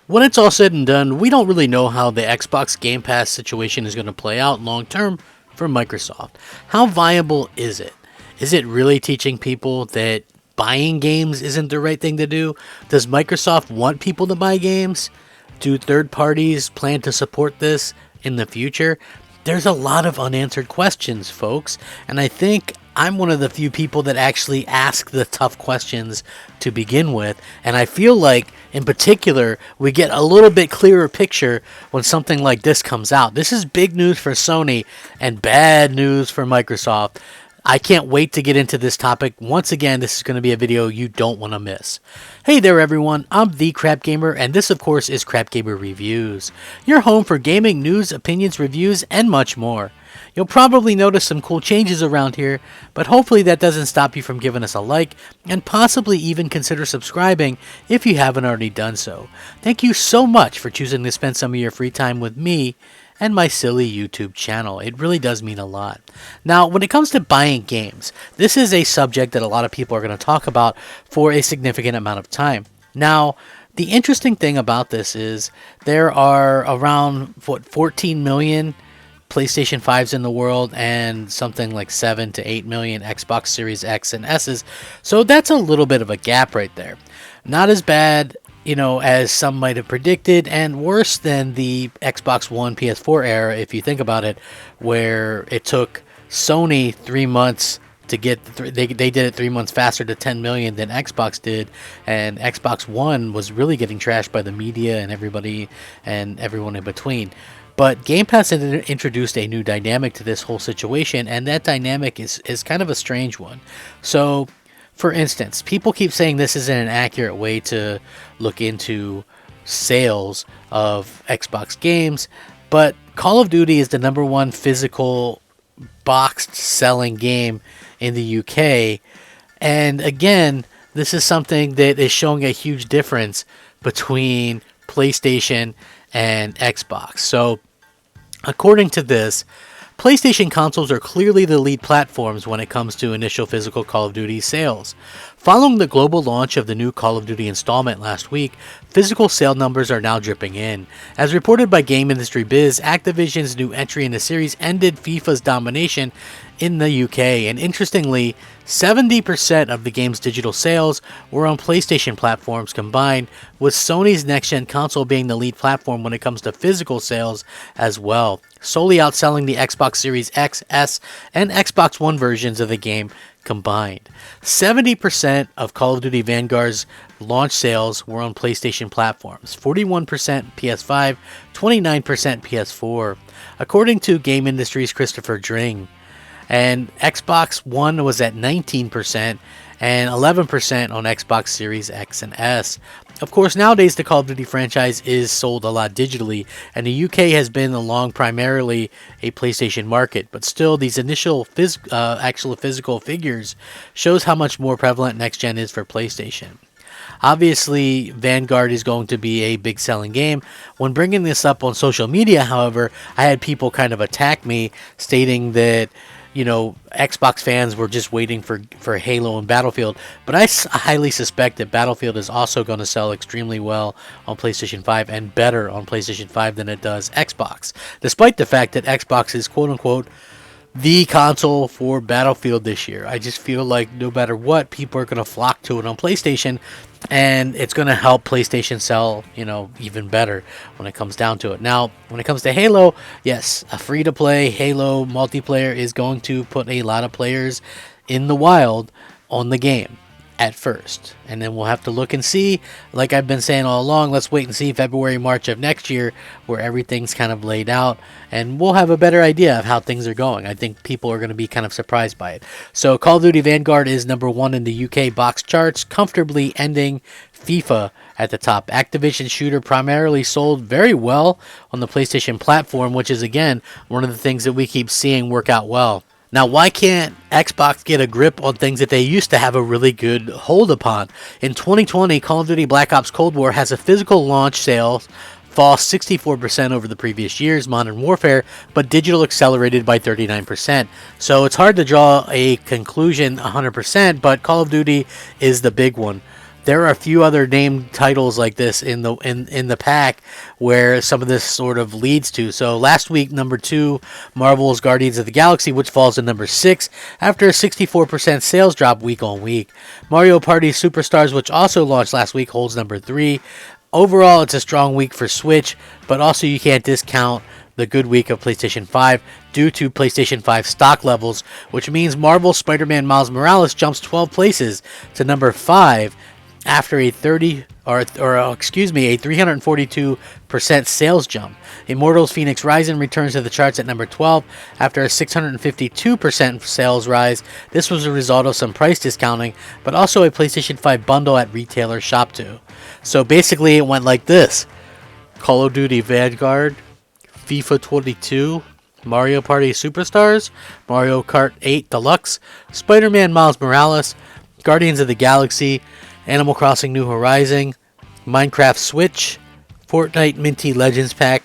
When it's all said and done, we don't really know how the Xbox Game Pass situation is going to play out long term for Microsoft. How viable is it? Is it really teaching people that buying games isn't the right thing to do? Does Microsoft want people to buy games? Do third parties plan to support this in the future? There's a lot of unanswered questions, folks, and I think I'm one of the few people that actually ask the tough questions to begin with, and I feel like, in particular, we get a little bit clearer picture when something like this comes out. This is big news for Sony and bad news for Microsoft. I can't wait to get into this topic. Once again, this is going to be a video you don't want to miss. Hey there everyone, I'm the Crapgamer, and this of course is Crapgamer Reviews, your home for gaming news, opinions, reviews, and much more. You'll probably notice some cool changes around here, but hopefully that doesn't stop you from giving us a like, and possibly even consider subscribing if you haven't already done so. Thank you so much for choosing to spend some of your free time with me and my silly YouTube channel. It really does mean a lot. Now, when it comes to buying games, this is a subject that a lot of people are going to talk about for a significant amount of time. Now, the interesting thing about this is there are around 14 million PlayStation 5s in the world and something like 7 to 8 million Xbox Series X and S's. So that's a little bit of a gap right there. Not as bad, as some might have predicted, and worse than the Xbox One PS4 era, if you think about it, where it took Sony 3 months to get, they did it 3 months faster to 10 million than Xbox did, and Xbox One was really getting trashed by the media and everybody and everyone in between. But Game Pass introduced a new dynamic to this whole situation, and that dynamic is kind of a strange one. So, for instance, people keep saying this isn't an accurate way to look into sales of Xbox games, but Call of Duty is the #1 physical boxed selling game in the UK. And again, this is something that is showing a huge difference between PlayStation and Xbox. So, according to this, PlayStation consoles are clearly the lead platforms when it comes to initial physical Call of Duty sales. Following the global launch of the new Call of Duty installment last week, physical sale numbers are now dripping in. As reported by Game Industry Biz, Activision's new entry in the series ended FIFA's domination in the UK, and interestingly, 70% of the game's digital sales were on PlayStation platforms combined, with Sony's next-gen console being the lead platform when it comes to physical sales as well, solely outselling the Xbox Series X, S, and Xbox One versions of the game combined. 70% of Call of Duty Vanguard's launch sales were on PlayStation platforms, 41% PS5, 29% PS4, according to Game Industry's Christopher Dring. And Xbox One was at 19% and 11% on Xbox Series X and S. Of course, nowadays the Call of Duty franchise is sold a lot digitally, and the UK has been along primarily a PlayStation market, but still these initial actual physical figures shows how much more prevalent next gen is for PlayStation. Obviously, Vanguard is going to be a big selling game. When bringing this up on social media, however, I had people kind of attack me stating that Xbox fans were just waiting for Halo and Battlefield, but I highly suspect that Battlefield is also going to sell extremely well on PlayStation 5 and better on PlayStation 5 than it does Xbox, despite the fact that Xbox is quote-unquote the console for Battlefield this year. I just feel like no matter what, people are going to flock to it on PlayStation, and it's going to help PlayStation sell, even better when it comes down to it. Now, when it comes to Halo, yes, a free-to-play Halo multiplayer is going to put a lot of players in the wild on the game at first. And then we'll have to look and see, like I've been saying all along, let's wait and see February, March of next year where everything's kind of laid out and we'll have a better idea of how things are going. I think people are going to be kind of surprised by it. So Call of Duty Vanguard is #1 in the UK box charts, comfortably ending FIFA at the top. Activision shooter primarily sold very well on the PlayStation platform, which is again one of the things that we keep seeing work out well. Now, why can't Xbox get a grip on things that they used to have a really good hold upon? In 2020, Call of Duty Black Ops Cold War has a physical launch sales fall 64% over the previous year's Modern Warfare, but digital accelerated by 39%. So it's hard to draw a conclusion 100%, but Call of Duty is the big one. there are a few other named titles like this in the pack where some of this sort of leads to. So last week, number 2, Marvel's Guardians of the Galaxy, which falls to number 6 after a 64% sales drop week on week. Mario Party Superstars, which also launched last week, holds number 3. Overall, it's a strong week for Switch, but also you can't discount the good week of PlayStation 5 due to PlayStation 5 stock levels, which means Marvel's Spider-Man Miles Morales jumps 12 places to number 5 after a 342% sales jump. Immortals Phoenix Rising returns to the charts at number 12 after a 652% sales rise. This was a result of some price discounting, but also a PlayStation 5 bundle at retailer Shop2. So basically it went like this: Call of Duty Vanguard, FIFA 22, Mario Party Superstars, Mario Kart 8 Deluxe, Spider-Man Miles Morales, Guardians of the Galaxy, Animal Crossing New Horizon, Minecraft Switch, Fortnite Minty Legends Pack,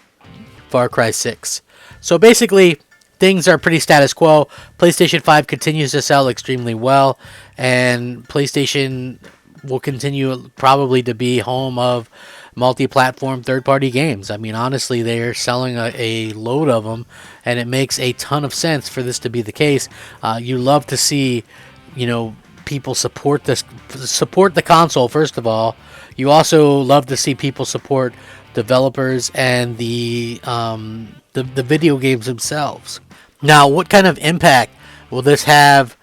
Far Cry 6. So basically, things are pretty status quo. PlayStation 5 continues to sell extremely well, and PlayStation will continue probably to be home of multi-platform third-party games. I mean, honestly, they're selling a load of them, and it makes a ton of sense for this to be the case. You love to see, people support the console. First of all, you also love to see people support developers and the video games themselves. Now, what kind of impact will this have?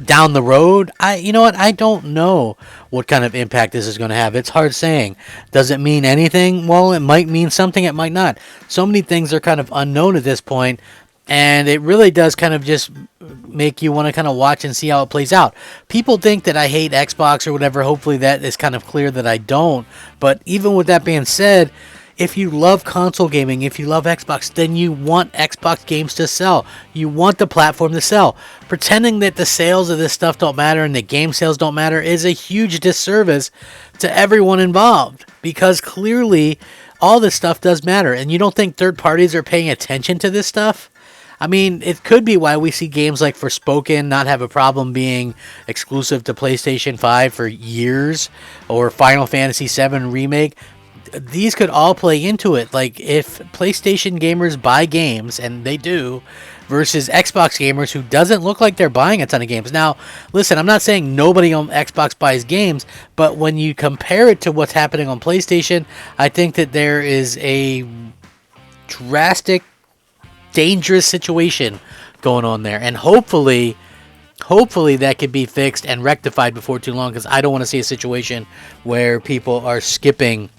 Down the road, I don't know what kind of impact this is going to have. It's hard saying. Does it mean anything? Well, it might mean something, it might not. So many things are kind of unknown at this point, and it really does kind of just make you want to kind of watch and see how it plays out. People think that I hate Xbox or whatever. Hopefully that is kind of clear that I don't. But even with that being said, if you love console gaming, if you love Xbox, then you want Xbox games to sell. You want the platform to sell. Pretending that the sales of this stuff don't matter and the game sales don't matter is a huge disservice to everyone involved, because clearly all this stuff does matter. And you don't think third parties are paying attention to this stuff? I mean, it could be why we see games like Forspoken not have a problem being exclusive to PlayStation 5 for years, or Final Fantasy VII Remake. These could all play into it. Like, if PlayStation gamers buy games, and they do, versus Xbox gamers who doesn't look like they're buying a ton of games. Now, listen, I'm not saying nobody on Xbox buys games, but when you compare it to what's happening on PlayStation, I think that there is a drastic, dangerous situation going on there. And hopefully that could be fixed and rectified before too long, because I don't want to see a situation where people are skipping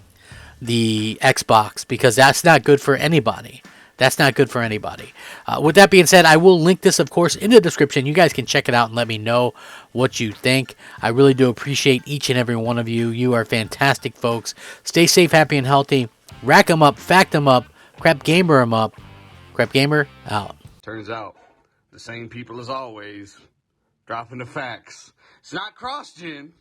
the Xbox, because that's not good for anybody. With that being said, I will link this, of course, in the description. You guys can check it out and let me know what you think. I really do appreciate each and every one of you. You are fantastic folks. Stay safe, happy, and healthy. Rack 'em up, fact 'em up, Crapgamer 'em up. Crapgamer out. Turns out, the same people as always, dropping the facts. It's not cross-gen.